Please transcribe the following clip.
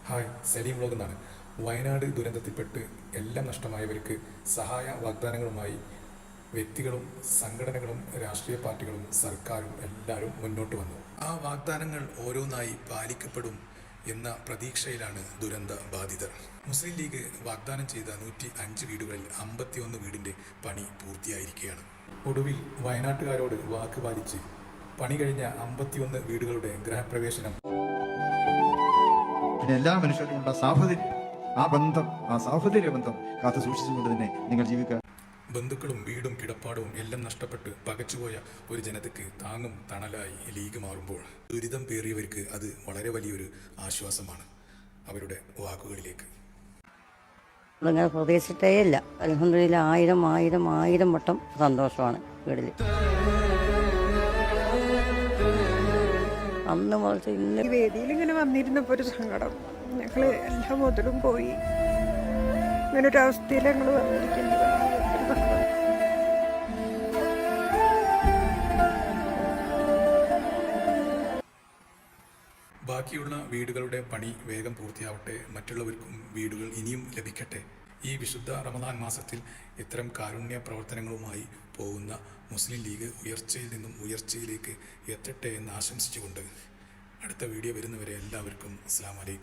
Hi, Saleem vlog എന്നാണ്. വയനാട് ദുരന്തത്തിൽപ്പെട്ട് എല്ലാം നഷ്ടമായവർക്ക് സഹായ വാഗ്ദാനങ്ങളുമായി വ്യക്തികളും സംഘടനകളും രാഷ്ട്രീയ പാർട്ടികളും സർക്കാരും എല്ലാവരും മുന്നോട്ട് വന്നു. ആ വാഗ്ദാനങ്ങൾ ഓരോന്നായി പാലിക്കപ്പെടും എന്ന പ്രതീക്ഷയിലാണ് ദുരന്ത ബാധിതർ. മുസ്ലിം ലീഗ് വാഗ്ദാനം ചെയ്ത 105 വീടുകളിൽ 51 വീടിന്റെ പണി പൂർത്തിയായിരിക്കുകയാണ്. ഒടുവിൽ വയനാട്ടുകാരോട് വാക്ക് പാലിച്ച് പണി കഴിഞ്ഞ 51 വീടുകളുടെ ഗൃഹപ്രവേശനം പിന്നെ എല്ലാ മനുഷ്യരുമുള്ള സാഹോദര്യം, ആ സാഹോദര്യ ബന്ധം കാത്തു സൂക്ഷിച്ചുകൊണ്ട് തന്നെ നിങ്ങൾ ജീവിക്കുക. ബന്ധുക്കളും വീടും കിടപ്പാടവും എല്ലാം നഷ്ടപ്പെട്ട് പകച്ചുപോയ ഒരു ജനതയ്ക്ക് താങ്ങും തണലായി ലീഗ് മാറുമ്പോൾ ദുരിതം പേറിയവർക്ക് അത് വളരെ വലിയൊരു ആശ്വാസമാണ്. അവരുടെ വാക്കുകളിലേക്ക് അങ്ങനെ പ്രതീക്ഷിച്ചിട്ടേ ഇല്ല. അൽഹംദുലില്ലാ, ആയിരം വട്ടം സന്തോഷമാണ് വീട്ടിൽ. അന്ന് മുതൽ ഇന്ന് വേദിയിൽ ഇങ്ങനെ വന്നിരുന്നപ്പോൾ ഒരു സങ്കടം. ഞങ്ങൾ എല്ലാ മുതലും പോയി, ഇങ്ങനെ ഒരു അവസ്ഥയിൽ ഞങ്ങൾ വന്നിരിക്കുന്നത്. ബാക്കിയുള്ള വീടുകളുടെ പണി വേഗം പൂർത്തിയാവട്ടെ, മറ്റുള്ളവർക്കും വീടുകൾ ഇനിയും ലഭിക്കട്ടെ. ഈ വിശുദ്ധ റമദാൻ മാസത്തിൽ ഇത്തരം കാരുണ്യ പ്രവർത്തനങ്ങളുമായി പോകുന്ന മുസ്ലിം ലീഗ് ഉയർച്ചയിൽ നിന്നും ഉയർച്ചയിലേക്ക് എത്തട്ടെ എന്ന് ആശംസിച്ചുകൊണ്ട് അടുത്ത വീഡിയോ വരുന്നവരെ എല്ലാവർക്കും അസ്സലാമു അലൈക്കും.